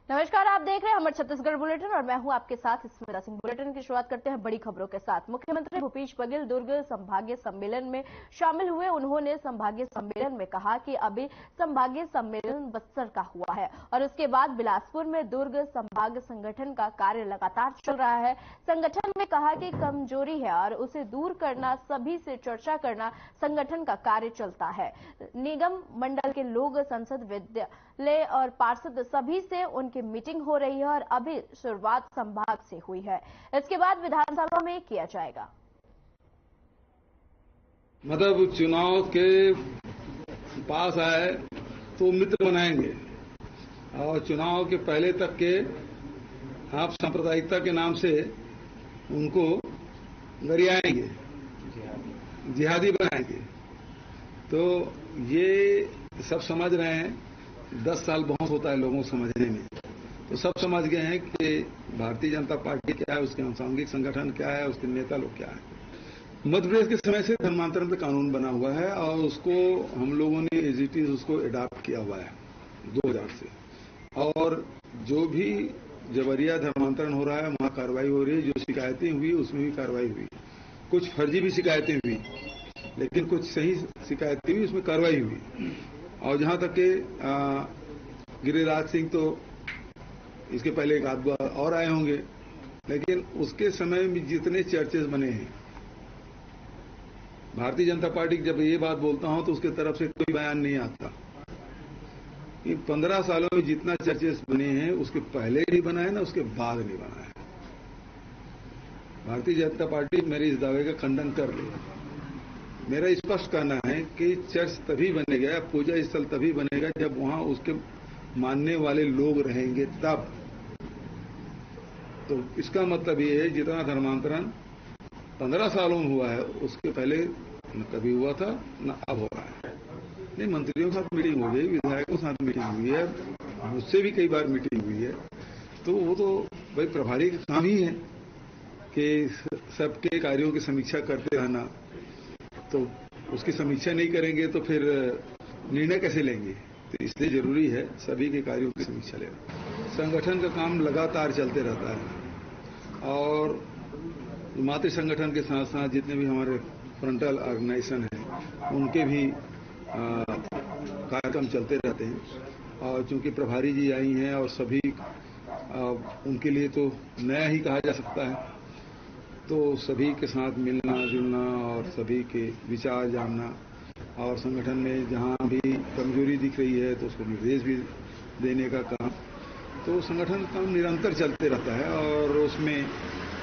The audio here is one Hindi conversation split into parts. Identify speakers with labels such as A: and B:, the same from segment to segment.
A: नमस्कार, आप देख रहे हैं हमारे छत्तीसगढ़ बुलेटिन और मैं हूं आपके साथ स्मिता सिंह। बुलेटिन की शुरुआत करते हैं बड़ी खबरों के साथ। मुख्यमंत्री भूपेश बघेल दुर्ग संभागीय सम्मेलन में शामिल हुए। उन्होंने संभागीय सम्मेलन में कहा कि अभी संभागीय सम्मेलन बस्तर का हुआ है और उसके बाद बिलासपुर में दुर्ग संभाग संगठन का कार्य लगातार चल रहा है। संगठन में कहा कि कमजोरी है और उसे दूर करना, सभी से चर्चा करना संगठन का कार्य चलता है। निगम मंडल के लोग, संसद, विद्यालय और पार्षद सभी से उनकी मीटिंग हो रही है और अभी शुरुआत संभाग से हुई है। इसके बाद विधानसभा में किया जाएगा।
B: मतलब चुनाव के पास आए तो मित्र बनाएंगे और चुनाव के पहले तक के आप सांप्रदायिकता के नाम से उनको गरियाएंगे, जिहादी बनाएंगे। तो ये सब समझ रहे हैं। 10 साल बहुत होता है लोगों को समझने में। तो सब समझ गए हैं कि भारतीय जनता पार्टी क्या है, उसके अनुसांगिक संगठन क्या है, उसके नेता लोग क्या है। मध्य प्रदेश के समय से धर्मांतरण पे कानून बना हुआ है और उसको हम लोगों ने एज इट इज उसको अडॉप्ट किया हुआ है 2000 से। और जो भी जबरिया धर्मांतरण हो रहा है वहां कार्रवाई हो रही है। जो शिकायतें हुई उसमें भी कार्रवाई हुई। कुछ फर्जी भी शिकायतें हुई, लेकिन कुछ सही शिकायतें हुई, उसमें कार्रवाई हुई। और जहां तक के गिरिराज सिंह तो इसके पहले एक आध बार और आए होंगे, लेकिन उसके समय में जितने चर्चेस बने हैं, भारतीय जनता पार्टी की जब ये बात बोलता हूं तो उसके तरफ से कोई बयान नहीं आता। इन 15 सालों में जितना चर्चेस बने हैं उसके पहले नहीं बना है ना उसके बाद नहीं बना है। भारतीय जनता पार्टी मेरे इस दावे का खंडन कर रही है। मेरा स्पष्ट कहना है कि चर्च तभी बनेगा, पूजा स्थल तभी बनेगा जब वहां उसके मानने वाले लोग रहेंगे तब। तो इसका मतलब ये है जितना धर्मांतरण 15 सालों में हुआ है उसके पहले न कभी हुआ था न अब हो रहा है। नहीं, मंत्रियों के साथ मीटिंग हो गई, विधायकों के साथ मीटिंग हुई है, मुझसे भी कई बार मीटिंग हुई है। तो वो तो भाई प्रभारी का काम ही है कि सबके कार्यों की समीक्षा करते रहना। तो उसकी समीक्षा नहीं करेंगे तो फिर निर्णय कैसे लेंगे। तो इसलिए जरूरी है सभी के कार्यों की समीक्षा लेना। संगठन का काम लगातार चलते रहता है और मातृ संगठन के साथ साथ जितने भी हमारे फ्रंटल ऑर्गेनाइजेशन हैं उनके भी कार्यक्रम चलते रहते हैं। और चूंकि प्रभारी जी आई हैं और सभी उनके लिए तो नया ही कहा जा सकता है, तो सभी के साथ मिलना जुलना और सभी के विचार जानना और संगठन में जहां भी कमजोरी दिख रही है तो उसको निर्देश भी देने का काम। तो संगठन का काम निरंतर चलते रहता है और उसमें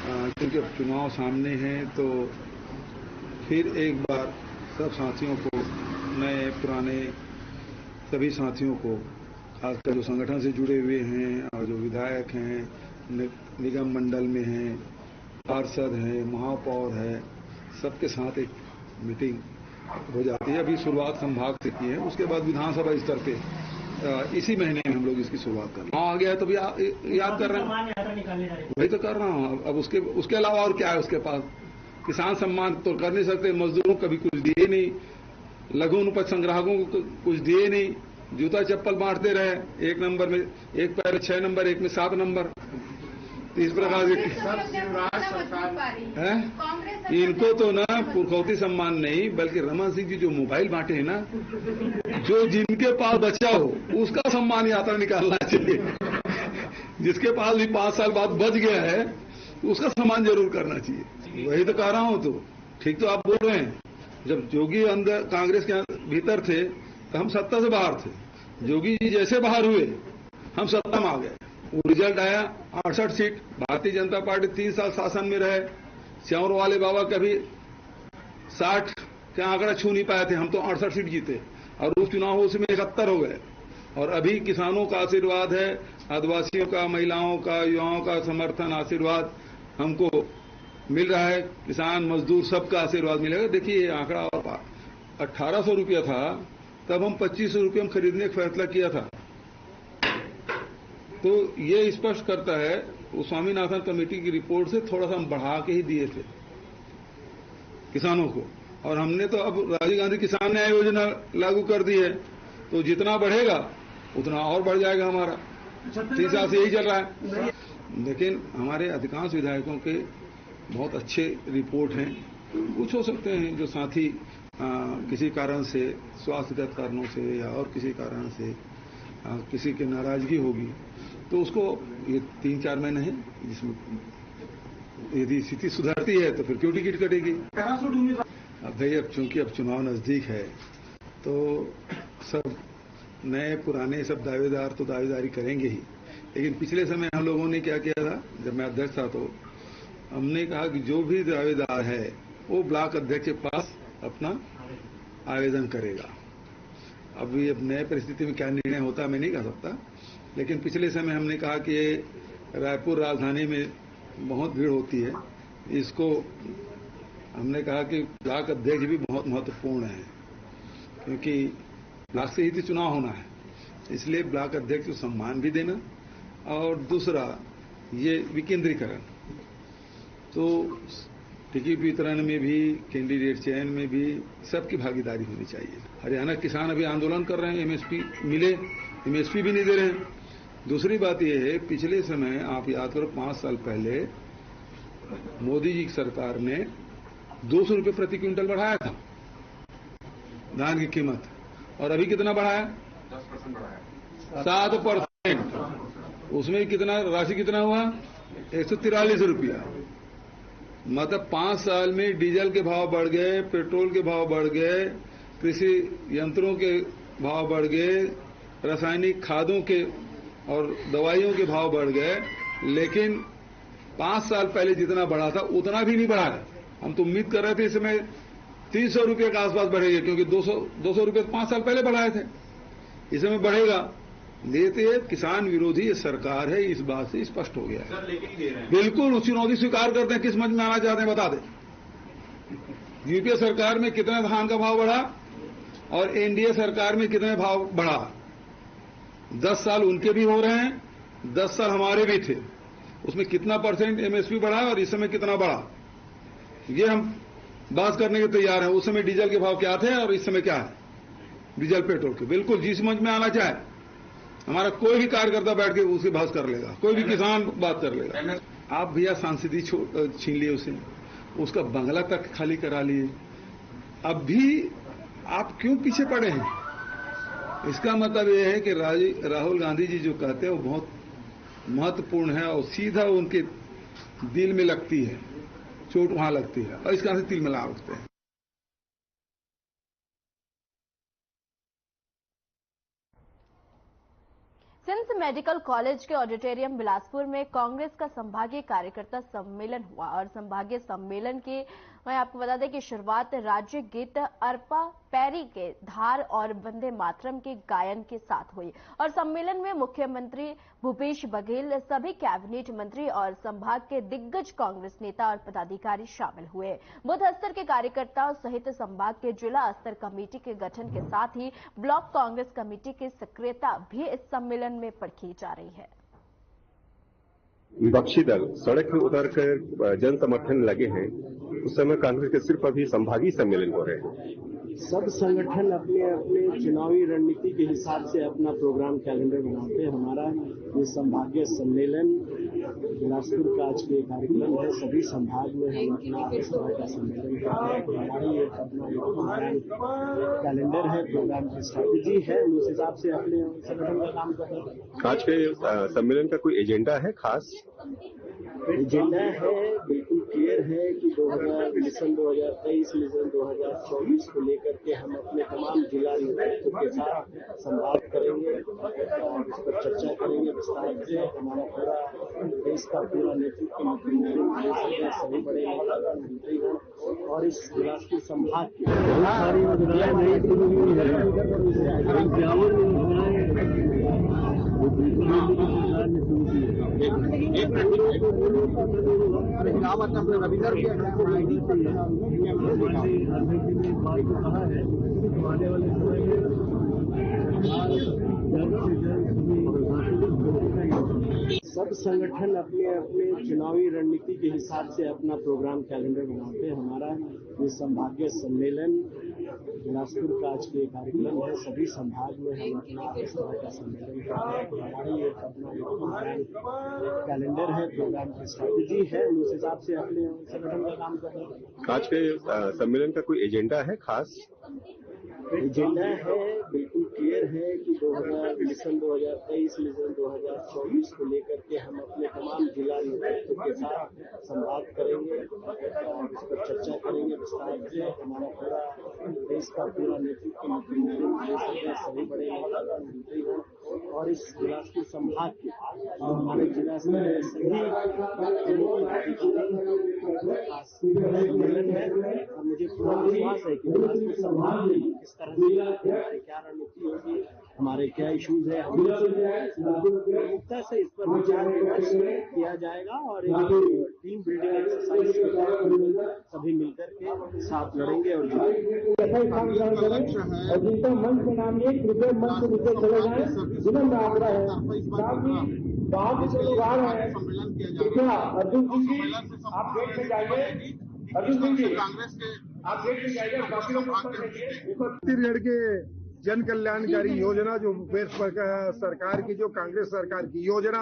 B: क्योंकि अब चुनाव सामने हैं तो फिर एक बार सब साथियों को, नए पुराने सभी साथियों को, खासकर जो संगठन से जुड़े हुए हैं और जो विधायक हैं, निगम मंडल में हैं, पार्षद हैं, महापौर है, सबके साथ एक मीटिंग हो जाती है। अभी शुरुआत संभाग से की है, उसके बाद विधानसभा स्तर पे इसी महीने में हम लोग इसकी शुरुआत कर रहे हैं। आ गया तो भी याद कर रहे हैं, वही तो कर रहा हूँ। अब उसके अलावा और क्या है उसके पास। किसान सम्मान तो कर नहीं सकते, मजदूरों को कभी कुछ दिए नहीं, लघु उपज संग्राहकों को कुछ दिए नहीं, जूता चप्पल बांटते रहे, एक नंबर में एक पैर में 6 नंबर, एक में 7 नंबर। इस प्रकार है। इनको तो ना पुरखौती सम्मान नहीं, बल्कि रमन सिंह जी जो मोबाइल बांटे हैं ना, जो जिनके पास बचा हो उसका सम्मान यात्रा निकालना चाहिए। जिसके पास भी 5 साल बाद बच गया है उसका सम्मान जरूर करना चाहिए। वही तो कह रहा हूं। तो ठीक तो आप बोल रहे हैं। जब जोगी अंदर कांग्रेस के भीतर थे तो हम सत्ता से बाहर थे। जोगी जी जैसे बाहर हुए हम सत्ता में आ गए। वो रिजल्ट आया 68 सीट। भारतीय जनता पार्टी 3 साल शासन में रहे। च्योर वाले बाबा कभी 60 का आंकड़ा छू नहीं पाए थे, हम तो 68 सीट जीते और उस चुनाव उसमें 71 हो गए। और अभी किसानों का आशीर्वाद है, आदिवासियों का, महिलाओं का, युवाओं का समर्थन आशीर्वाद हमको मिल रहा है। किसान मजदूर सबका आशीर्वाद मिलेगा। देखिए ये आंकड़ा 1800 रुपया था, तब हम 2500 रुपये में खरीदने का फैसला किया था। तो ये स्पष्ट करता है, वो स्वामीनाथन कमेटी की रिपोर्ट से थोड़ा सा हम बढ़ा के ही दिए थे किसानों को। और हमने तो अब राजीव गांधी किसान न्याय योजना लागू कर दी है, तो जितना बढ़ेगा उतना और बढ़ जाएगा हमारा। 3 साल से यही चल रहा है। लेकिन हमारे अधिकांश विधायकों के बहुत अच्छे रिपोर्ट हैं। कुछ हो सकते हैं जो साथी किसी कारण से, स्वास्थ्यगत कारणों से या और किसी कारण से किसी की नाराजगी होगी, तो उसको ये 3-4 महीने हैं जिसमें यदि स्थिति सुधरती है तो फिर क्यों टिकट कटेगी। अब भाई अब चूंकि अब चुनाव नजदीक है तो सब नए पुराने सब दावेदार तो दावेदारी करेंगे ही। लेकिन पिछले समय हम लोगों ने क्या किया था, जब मैं अध्यक्ष था तो हमने कहा कि जो भी दावेदार है वो ब्लॉक अध्यक्ष के पास अपना आवेदन करेगा। अभी अब नए परिस्थिति में क्या निर्णय होता मैं नहीं कह सकता, लेकिन पिछले समय हमने कहा कि ये रायपुर राजधानी में बहुत भीड़ होती है, इसको हमने कहा कि ब्लॉक अध्यक्ष भी बहुत महत्वपूर्ण है, क्योंकि ब्लॉक से ही तो चुनाव होना है। इसलिए ब्लॉक अध्यक्ष को सम्मान भी देना, और दूसरा ये विकेंद्रीकरण, तो टिकट वितरण में भी, कैंडिडेट चयन में भी सबकी भागीदारी होनी चाहिए। हरियाणा किसान अभी आंदोलन कर रहे हैं, एमएसपी मिले, एमएसपी भी नहीं दे रहे हैं। दूसरी बात यह है, पिछले समय आप याद करो 5 साल पहले मोदी जी की सरकार ने 200 रुपये प्रति क्विंटल बढ़ाया था धान की कीमत, और अभी कितना बढ़ाया? 10% बढ़ाया, 7%। उसमें कितना राशि कितना हुआ? 143 रुपया। मतलब 5 साल में डीजल के भाव बढ़ गए, पेट्रोल के भाव बढ़ गए, कृषि यंत्रों के भाव बढ़ गए, रासायनिक खादों के और दवाइयों के भाव बढ़ गए, लेकिन 5 साल पहले जितना बढ़ा था उतना भी नहीं बढ़ा है। हम तो उम्मीद कर रहे थे इस समय 300 रुपये के आसपास बढ़ेगा, क्योंकि 200 रुपये 5 साल पहले बढ़ाए थे, इस समय बढ़ेगा। लेते किसान विरोधी ये सरकार है, इस बात से स्पष्ट हो गया है।
C: सर लेकिन दे रहे हैं।
B: बिल्कुल चुनौती स्वीकार करते हैं। किस समझ में आना चाहते हैं बता दें। यूपीए सरकार में कितना धान का भाव बढ़ा और एनडीए सरकार में कितने भाव बढ़ा? 10 साल उनके भी हो रहे हैं, 10 साल हमारे भी थे। उसमें कितना % एमएसपी बढ़ा और इस समय कितना बढ़ा, ये हम बात करने के तैयार हैं। उस समय डीजल के भाव क्या थे और इस समय क्या है डीजल पेट्रोल के। बिल्कुल जी समझ में आना चाहे, हमारा कोई भी कार्यकर्ता बैठ के उसकी बहस कर लेगा, कोई भी किसान बात कर लेगा। आप भैया सांसदी छीन लिए उसे, उसका बंगला तक खाली करा लिए, अब भी आप क्यों पीछे पड़े हैं? इसका मतलब यह है कि राहुल गांधी जी जो कहते हैं वो बहुत महत्वपूर्ण है और सीधा उनके दिल में लगती है, चोट वहां लगती है और इसका से तिल मिला उठते हैं।
A: सिम्स मेडिकल कॉलेज के ऑडिटोरियम बिलासपुर में कांग्रेस का संभागीय कार्यकर्ता सम्मेलन हुआ और संभागीय सम्मेलन की मैं आपको बता दें कि शुरुआत राज्य गीत अर्पा पैरी के धार और वंदे मातरम के गायन के साथ हुई और सम्मेलन में मुख्यमंत्री भूपेश बघेल, सभी कैबिनेट मंत्री और संभाग के दिग्गज कांग्रेस नेता और पदाधिकारी शामिल हुए। बूथ स्तर के कार्यकर्ताओं सहित संभाग के जिला स्तर कमेटी के गठन के साथ ही ब्लॉक कांग्रेस कमेटी की सक्रियता भी इस सम्मेलन में परखी जा रही है।
D: विपक्षी दल सड़क में उतर कर जन समर्थन लगे हैं, उस समय कांग्रेस के सिर्फ अभी संभागीय सम्मेलन हो रहे हैं।
E: सब संगठन अपने अपने चुनावी रणनीति के हिसाब से अपना प्रोग्राम कैलेंडर बनाते हैं। हमारा ये संभागीय सम्मेलन बिलासपुर का आज के कार्यक्रम है। सभी संभाग में हम अपना इस तरह का सम्मेलन करते हैं। हमारी ये अपना प्रोग्राम कैलेंडर है, प्रोग्राम की स्ट्रैटेजी है, उस हिसाब से अपने संगठन का काम कर रहे हैं।
D: आज के सम्मेलन का कोई एजेंडा है खास?
E: एजेंडा है, बिल्कुल क्लियर है कि 2023 मिशन 2024 को लेकर के हम अपने तमाम जिला नेतृत्व के साथ संवाद करेंगे और इस पर चर्चा करेंगे विस्तार से। हमारा पूरा देश का पूरा नेतृत्व मुख्यमंत्री सभी बड़े मंत्रीगण और इस बिलासपुर संभाग की बहुत सारी योजनाएं नई शुरू हुई सब संगठन अपने अपने चुनावी रणनीति के हिसाब से अपना प्रोग्राम कैलेंडर बनाते हैं। हमारा ये संभागीय सम्मेलन बिलासपुर का आज के कार्यक्रम है। सभी संभाग में हम अपना इस तरह का सम्मेलन करते हैं। हमारा ये अपना कैलेंडर है, प्रोग्राम की स्ट्रैटेजी है, उस हिसाब से अपने संगठन का काम कर रहे हैं।
D: आज के सम्मेलन का कोई एजेंडा है खास?
E: एजेंडा है, बिल्कुल क्लियर है कि 2023 मिशन 2024 को लेकर के हम अपने तमाम जिला नेतृत्व के साथ संवाद करेंगे और इस पर चर्चा करेंगे विस्तार से। हमारा पूरा देश का पूरा नेतृत्व, मुख्यमंत्री, सभी बड़े नेता मंत्री हैं और इस बिलासपुर संभाग के और हमारे जिला से सभी सम्मेलन है और मुझे पूरा विश्वास है कि बिलासपुर संभाग में किस तरह से हमारी क्या रणनीति होगी, हमारे क्या इश्यूज है, प्रमुखता से इस पर विचार विमर्श किया जाएगा और एक टीम बिल्डिंग एक्सरसाइज सभी मिलकर के साथ लड़ेंगे और
C: जिनका मंच के नाम एक कृपया मंच से नीचे चले जाए, विनम्र आग्रह है। बाहर से लोग आ रहे हैं, कृपया अर्जुन सिंह जी आप गेट में जाइए। अर्जुन सिंह जी आप गेट में जाइए, बाकी लोग
F: छत्तीसगढ़ के जन कल्याणकारी योजना जो सरकार की, जो कांग्रेस सरकार की योजना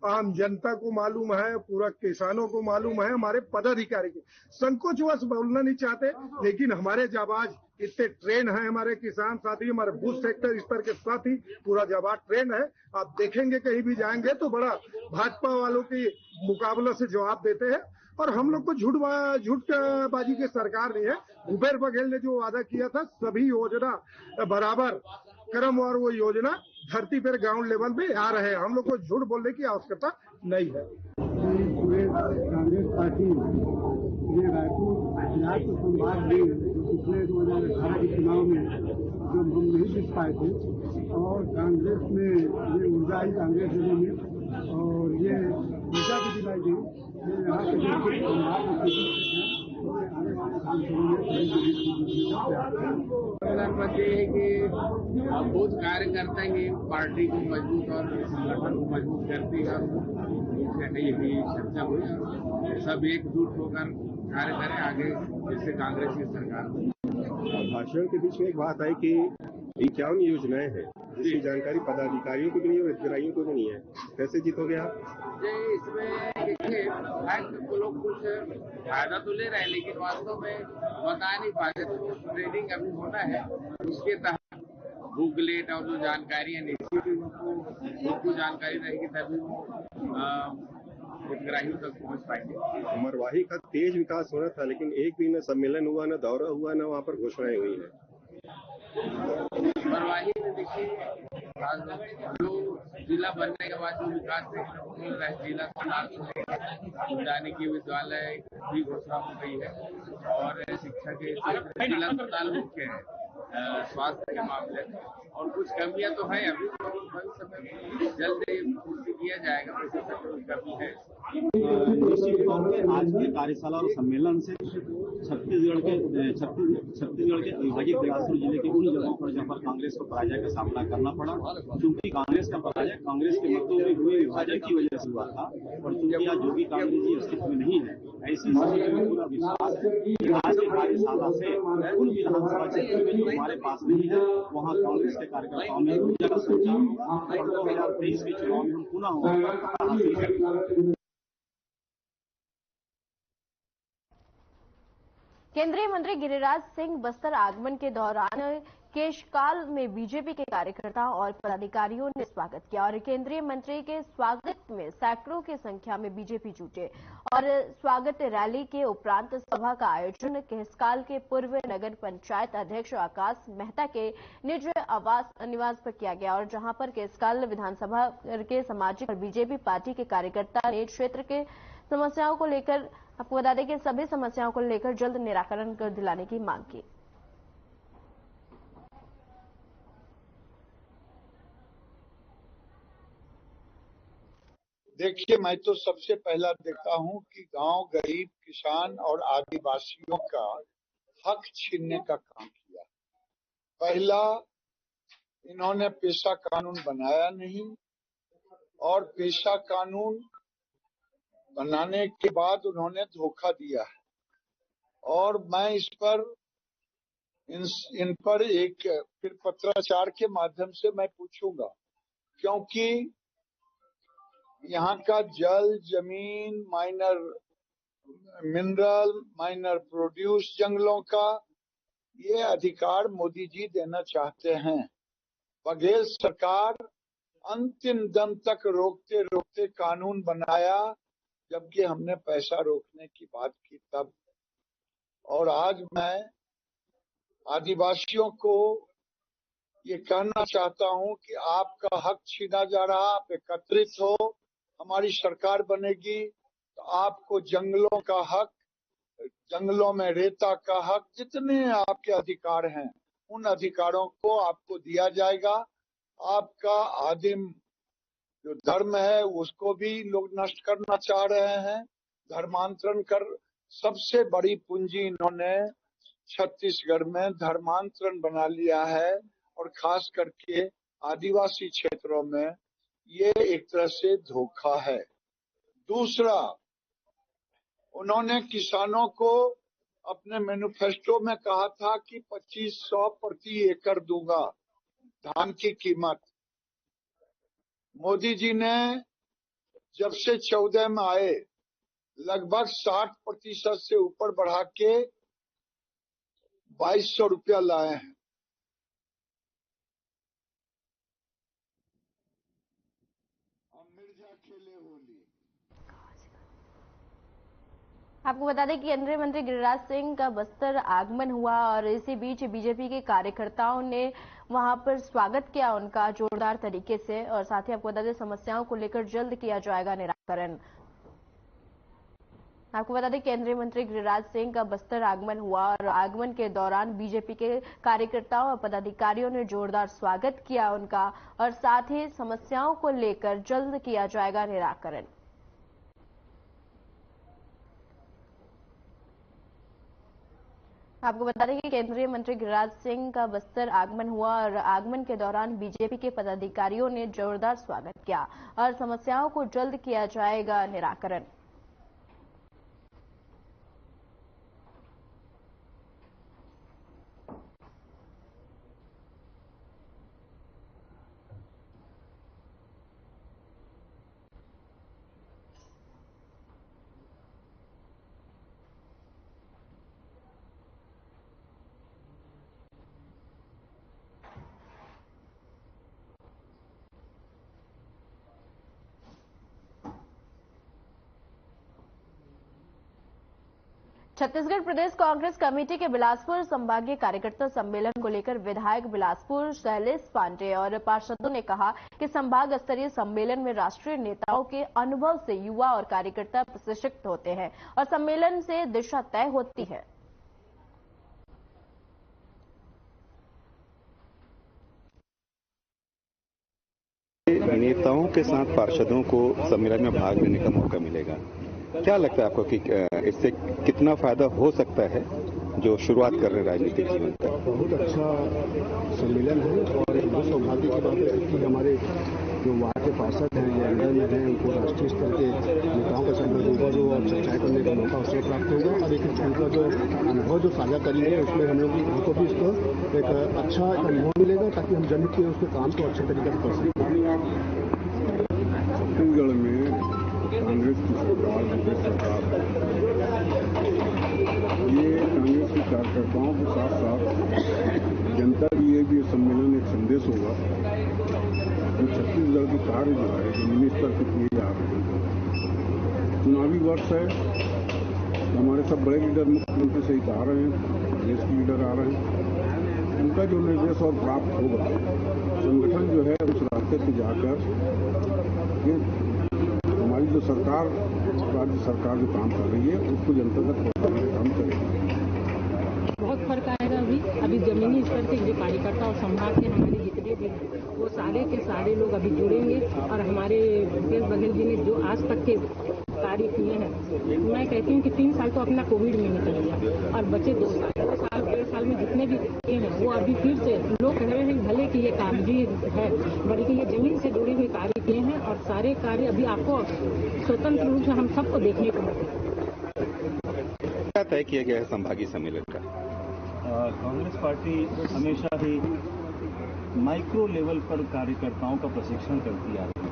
F: आम जनता को मालूम है, पूरा किसानों को मालूम है, हमारे पदाधिकारी के संकोचवश बोलना नहीं चाहते, लेकिन हमारे जाबाज इतने ट्रेन है, हमारे किसान साथी, हमारे बूथ सेक्टर स्तर के साथी पूरा जाबाज ट्रेन है। आप देखेंगे कहीं भी जाएंगे तो बड़ा भाजपा वालों की मुकाबला से जवाब देते हैं और हम लोग को झूठबाजी की सरकार नहीं है। भूपेश बघेल ने जो वादा किया था सभी योजना बराबर क्रमवार वो योजना धरती पर ग्राउंड लेवल पे आ रहे हैं, हम लोग को झूठ बोलने की आवश्यकता नहीं है।
C: पूरे कांग्रेस पार्टी ये रायपुर बिहार को संभाग दी, पिछले 2018 के चुनाव में जब हम नहीं जीत पाए थे और कांग्रेस में ये ऊर्जा आई कांग्रेस में और ये ऊर्जा भी दिलाई गई। यहाँ
G: प्रधानमंत्री है कि बहुत कार्यकर्ता ही पार्टी को मजबूत और संगठन को मजबूत करती है और यही चर्चा हुई और सब एकजुट होकर कार्य करें आगे, जैसे कांग्रेस की सरकार।
D: भाषण के बीच में एक बात आई कि 51 योजनाएं हैं जिसकी जानकारी पदाधिकारियों को भी नहीं और हितग्राहियों को भी नहीं है, कैसे जीतोगे आप?
G: इसमें देखिए लोग कुछ फायदा तो ले रहे हैं लेकिन वास्तव में बता नहीं पाते, तो ट्रेनिंग अभी होना है, उसके तहत बुकलेट और जो जानकारी है निश्चित ही उनको जानकारी रहेगी तभी वो हितग्राहियों तक पहुंच पाएंगे।
D: मरवाही का तेज विकास होना था लेकिन एक भी न सम्मेलन हुआ, न दौरा हुआ, न वहाँ पर घोषणाएं हुई है।
G: मरवाही में देखिए जो जिला बनने के बाद जो विकास देखने मिल रहा है, जिला अस्पताल जाने की विद्यालय की घोषणा हो गई है और शिक्षा के जिला अस्पताल मुख्य है, स्वास्थ्य के मामले में और कुछ कमियां तो है अभी, तो भविष्य में जल्द पूर्ति किया जाएगा, कमी है।
E: निश्चित तौर पर आज की कार्यशाला और सम्मेलन से छत्तीसगढ़ के अविभाजित बिलासपुर जिले के उन जगहों पर जहां पर कांग्रेस को पराजय का सामना करना पड़ा, क्योंकि कांग्रेस का पराजय कांग्रेस के मतों में हुए विभाजन की वजह से हुआ था और चूंकि आज जोगी कांग्रेस जी अस्तित्व में नहीं है, ऐसी स्थिति में पूरा विश्वास है कि आज की कार्यशाला से कुल विधानसभा क्षेत्र में जो हमारे पास नहीं है वहाँ कांग्रेस के कार्यकर्ताओं में ऊर्जा का संचार और 2023 के चुनाव में हम पुनः होंगे।
A: केंद्रीय मंत्री गिरिराज सिंह बस्तर आगमन के दौरान केशकाल में बीजेपी के कार्यकर्ताओं और पदाधिकारियों ने स्वागत किया और केंद्रीय मंत्री के स्वागत में सैकड़ों की संख्या में बीजेपी जुटे और स्वागत रैली के उपरांत सभा का आयोजन केशकाल के पूर्व नगर पंचायत अध्यक्ष आकाश मेहता के निज निवास पर किया गया और जहां पर केशकाल विधानसभा के सामाजिक और बीजेपी पार्टी के कार्यकर्ता ने क्षेत्र के समस्याओं को लेकर, आपको बता दें कि सभी समस्याओं को लेकर जल्द निराकरण कर दिलाने की मांग की।
H: देखिए, मैं तो सबसे पहला देखता हूं कि गांव गरीब किसान और आदिवासियों का हक छीनने का काम किया। पहला, इन्होंने पेशा कानून बनाया नहीं और पेशा कानून बनाने के बाद उन्होंने धोखा दिया है और मैं इस पर इन पर एक फिर पत्राचार के माध्यम से मैं पूछूंगा, क्योंकि यहाँ का जल, जमीन, माइनर मिनरल, माइनर प्रोड्यूस जंगलों का ये अधिकार मोदी जी देना चाहते हैं। बघेल सरकार अंतिम दम तक रोकते रोकते कानून बनाया, जबकि हमने पैसा रोकने की बात की तब। और आज मैं आदिवासियों को ये कहना चाहता हूं कि आपका हक छीना जा रहा, आप एकत्रित हो, हमारी सरकार बनेगी तो आपको जंगलों का हक, जंगलों में रेता का हक, जितने आपके अधिकार हैं उन अधिकारों को आपको दिया जाएगा। आपका आदिम जो धर्म है उसको भी लोग नष्ट करना चाह रहे हैं, धर्मांतरण कर। सबसे बड़ी पूंजी इन्होंने छत्तीसगढ़ में धर्मांतरण बना लिया है, और खास करके आदिवासी क्षेत्रों में ये एक तरह से धोखा है। दूसरा, उन्होंने किसानों को अपने मैनिफेस्टो में कहा था कि 2500 प्रति एकड़ दूंगा धान की कीमत। मोदी जी ने जब से 14 में आए लगभग 60% से ऊपर बढ़ा के 2200 रुपया लाए हैं। मिर्जा खेले होली।
A: आपको बता दें कि केंद्रीय मंत्री गिरिराज सिंह का बस्तर आगमन हुआ और इसी बीच बीजेपी के कार्यकर्ताओं ने वहां पर स्वागत किया उनका जोरदार तरीके से। और साथ ही आपको बता दें समस्याओं को लेकर जल्द किया जाएगा निराकरण। आपको बता दें केंद्रीय मंत्री गिरिराज सिंह का बस्तर आगमन हुआ और आगमन के दौरान बीजेपी के कार्यकर्ताओं और पदाधिकारियों ने जोरदार स्वागत किया उनका, और साथ ही समस्याओं को लेकर जल्द किया जाएगा निराकरण। आपको बता दें कि केंद्रीय मंत्री गिरिराज सिंह का बस्तर आगमन हुआ और आगमन के दौरान बीजेपी के पदाधिकारियों ने जोरदार स्वागत किया और समस्याओं को जल्द किया जाएगा निराकरण। छत्तीसगढ़ प्रदेश कांग्रेस कमेटी के बिलासपुर संभागीय कार्यकर्ता सम्मेलन को लेकर विधायक बिलासपुर शैलेश पांडे और पार्षदों ने कहा कि संभाग स्तरीय सम्मेलन में राष्ट्रीय नेताओं के अनुभव से युवा और कार्यकर्ता प्रशिक्षित होते हैं और सम्मेलन से दिशा तय होती है।
I: नेताओं के साथ पार्षदों को सम्मेलन में भाग लेने का मौका मिलेगा। क्या लगता है आपको कि इससे कितना फायदा हो सकता है जो शुरुआत कर रहे राजनीतिक जीवन का?
C: बहुत अच्छा सम्मेलन है और एक बहुत सौभाग्य की बात है कि हमारे जो वार्ड के पार्षद हैं या अंदर में हैं उनको राष्ट्रीय स्तर के नेताओं का सम्मेलन होगा और चर्चा करने का मौका उससे प्राप्त होगा। और एक उनका जो अनुभव जो साझा करेंगे उसमें हम लोग हमको भी इसको एक अच्छा अनुभव मिलेगा ताकि हम जनहित के उसके काम को अच्छे तरीके से कर सकें।
F: छत्तीसगढ़ में कांग्रेस की सरकार ये कांग्रेस के कार्यकर्ताओं के साथ साथ जनता के लिए भी सम्मेलन एक संदेश होगा कि छत्तीसगढ़ के कार्य जो है जमीनी स्तर पर किए जा रहे हैं। चुनावी वर्ष है, हमारे सब बड़े लीडर मुख्यमंत्री सहित आ रहे हैं, देश के लीडर आ रहे हैं। उनका जो निर्देश और प्राप्त होगा, संगठन जो है उस रास्ते पे जाकर हमारी जो सरकार, राज्य सरकार जो काम कर रही है उसको जनता तक पहुंचाने का काम करेगी।
J: बहुत फर्क आएगा। अभी जमीनी स्तर के जो कार्यकर्ता और संभाग के हमारे जितने भी वो सारे के सारे लोग अभी जुड़ेंगे और हमारे भूपेश बघेल जी ने जो आज तक के कार्य किए हैं, मैं कहती हूँ कि 3 साल तो अपना कोविड में निकल गया और बचे 2 साल 1.5 साल में जितने भी किए हैं वो अभी फिर से लोग कह रहे हैं भले कि ये कागजी है बल्कि ये जमीन से जुड़े हुए कार्य किए हैं और सारे कार्य अभी आपको स्वतंत्र रूप से हम सबको देखने को मिलेगा।
I: क्या तय किया गया है संभागीय सम्मेलन का?
K: कांग्रेस पार्टी हमेशा ही माइक्रो लेवल पर कार्यकर्ताओं का प्रशिक्षण करती आ रही है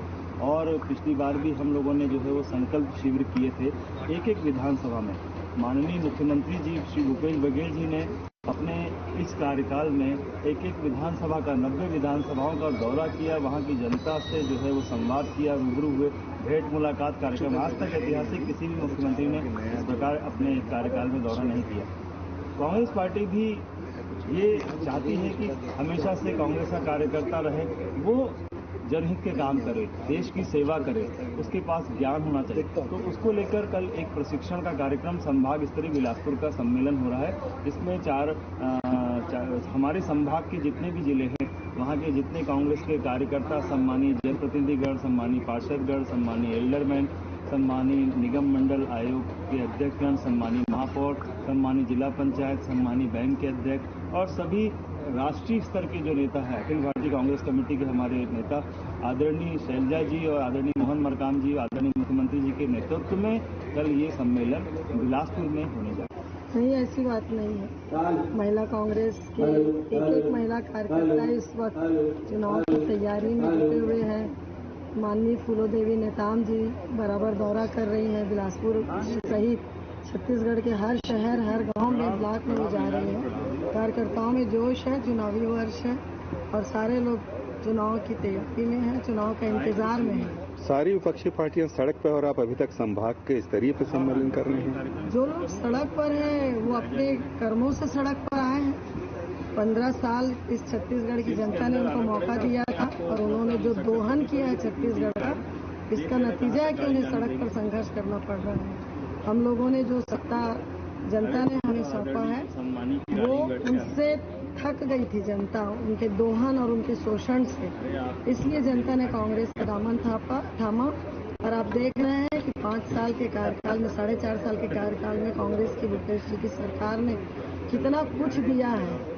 K: और पिछली बार भी हम लोगों ने जो है वो संकल्प शिविर किए थे एक एक विधानसभा में। माननीय मुख्यमंत्री जी श्री भूपेश बघेल जी ने अपने इस कार्यकाल में एक एक विधानसभा का 90 विधानसभाओं का दौरा किया, वहां की जनता से जो है वो संवाद किया, रूबरू हुए, भेंट मुलाकात कार्यक्रम। आज तक ऐतिहासिक किसी भी मुख्यमंत्री ने इस प्रकार अपने कार्यकाल में दौरा नहीं किया। कांग्रेस पार्टी भी ये चाहती है कि हमेशा से कांग्रेस का कार्यकर्ता रहे, वो जनहित के काम करे, देश की सेवा करे, उसके पास ज्ञान होना चाहिए। तो उसको लेकर कल एक प्रशिक्षण का कार्यक्रम संभाग स्तरीय बिलासपुर का सम्मेलन हो रहा है, जिसमें हमारे संभाग के जितने भी जिले हैं वहाँ के जितने कांग्रेस के कार्यकर्ता, सम्मानीय जनप्रतिनिधिगण, सम्मानीय पार्षदगण, सम्मानीय एल्डरमैन, सम्मानीय निगम मंडल आयोग के अध्यक्षगण, सम्मानीय महापौर, सम्मानीय जिला पंचायत, सम्मानीय बैंक के अध्यक्ष और सभी राष्ट्रीय स्तर के जो नेता हैं, अखिल भारतीय कांग्रेस कमेटी के हमारे नेता आदरणीय शैलजा जी और आदरणीय मोहन मरकाम जी, आदरणीय मुख्यमंत्री जी के नेतृत्व में कल ये सम्मेलन बिलासपुर में होने जा रहा है।
J: नहीं, ऐसी बात नहीं है। महिला कांग्रेस के एक महिला कार्यकर्ता इस वक्त चुनाव की तैयारी में जुटे हुए हैं। माननीय फूलो देवी नेताम जी बराबर दौरा कर रही हैं बिलासपुर सहित छत्तीसगढ़ के हर शहर, हर गांव में, ब्लॉक में वो जा रही हैं। कार्यकर्ताओं में जोश है, चुनावी वर्ष है और सारे लोग चुनाव की तैयारी में हैं, चुनाव का इंतजार में हैं।
I: सारी विपक्षी पार्टियां सड़क पर और आप अभी तक संभाग के स्तरीय पर सम्मेलन कर रहे हैं।
J: जो लोग सड़क पर हैं वो अपने कर्मों से सड़क पर आए हैं। 15 साल इस छत्तीसगढ़ की जनता ने उनको मौका दिया था और उन्होंने जो दोहन किया है छत्तीसगढ़ का, इसका नतीजा है कि उन्हें सड़क पर संघर्ष करना पड़ रहा है। हम लोगों ने जो सत्ता जनता ने हमें सौंपा है वो उनसे थक गई थी जनता, उनके दोहन और उनके शोषण से। इसलिए जनता ने कांग्रेस का दामन थामा और आप देख रहे हैं कि 5 साल के कार्यकाल में, 4.5 साल के कार्यकाल में कांग्रेस की भूपेश जी की सरकार ने कितना कुछ दिया है।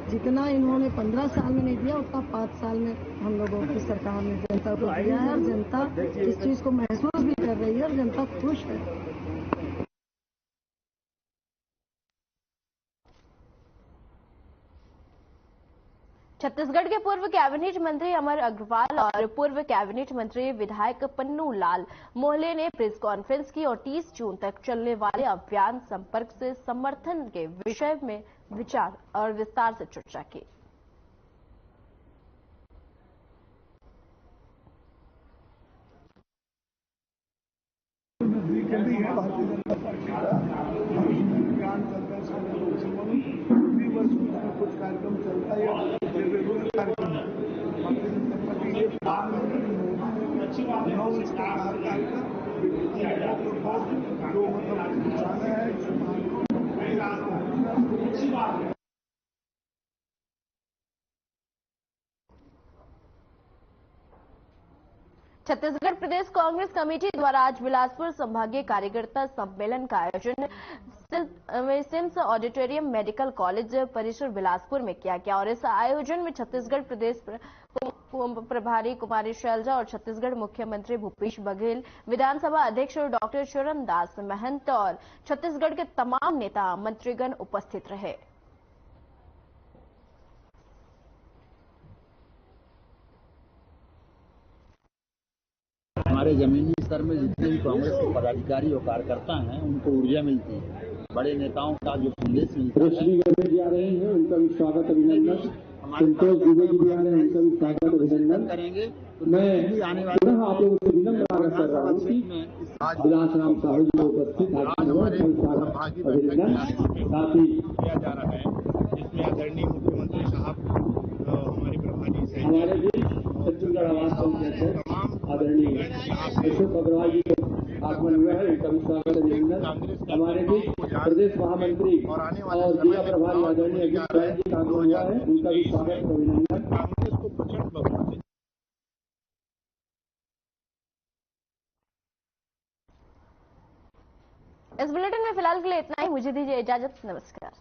J: जितना इन्होंने 15 साल में नहीं दिया उतना 5 साल में हम लोगों की सरकार ने जनता को दिया है और जनता इस चीज को महसूस भी कर रही है और जनता खुश है।
A: छत्तीसगढ़ के पूर्व कैबिनेट मंत्री अमर अग्रवाल और पूर्व कैबिनेट मंत्री विधायक पन्नू लाल मोहले ने प्रेस कॉन्फ्रेंस की और 30 जून तक चलने वाले अभियान संपर्क से समर्थन के विषय में विचार और विस्तार से चर्चा की।
C: कुछ कार्यक्रम चलता है, कार्यक्रम जो मतलब है।
A: छत्तीसगढ़ प्रदेश कांग्रेस कमेटी द्वारा आज बिलासपुर संभागीय कार्यकर्ता सम्मेलन का आयोजन सिम्स ऑडिटोरियम मेडिकल कॉलेज परिसर बिलासपुर में किया गया और इस आयोजन में छत्तीसगढ़ प्रदेश प्रभारी कुमारी शैलजा और छत्तीसगढ़ मुख्यमंत्री भूपेश बघेल, विधानसभा अध्यक्ष डॉक्टर चरण दास महंत और छत्तीसगढ़ के तमाम नेता मंत्रीगण उपस्थित रहे।
L: हमारे जमीनी स्तर में जितने भी कांग्रेस के पदाधिकारी और कार्यकर्ता हैं उनको ऊर्जा मिलती है, बड़े नेताओं का जो संदेश मिलता है।
E: जा रहे हैं उनका भी स्वागत अभिनंदन। संतोष दुबे जी भी आ रहे हैं, उनका भी स्वागत अभिनंदन करेंगे। मैं आने वाले आप लोगों से विनम्र आग्रह कर रहा हूँ कि विलास राम साहू जी उपस्थित अभिनंदन साथ ही
D: किया जा रहा है, जिसमें आदरणीय मुख्यमंत्री साहब, हमारे प्रभारी
E: हमारे भी छत्तीसगढ़ आवास अध्यक्ष आदरणीय अशोक अग्रवाल जी आगमन हुआ है, उनका भी स्वागत अभिनंदन। हमारे भी प्रदेश महामंत्री और जिला प्रभारी आदरणीय अजीत राय जी का आगमन हुआ है, उनका भी स्वागत अभिनंदन।
D: कांग्रेस को प्रचंड बहुमत।
A: इस बुलेटिन में फिलहाल के लिए इतना ही। मुझे दीजिए इजाजत। नमस्कार।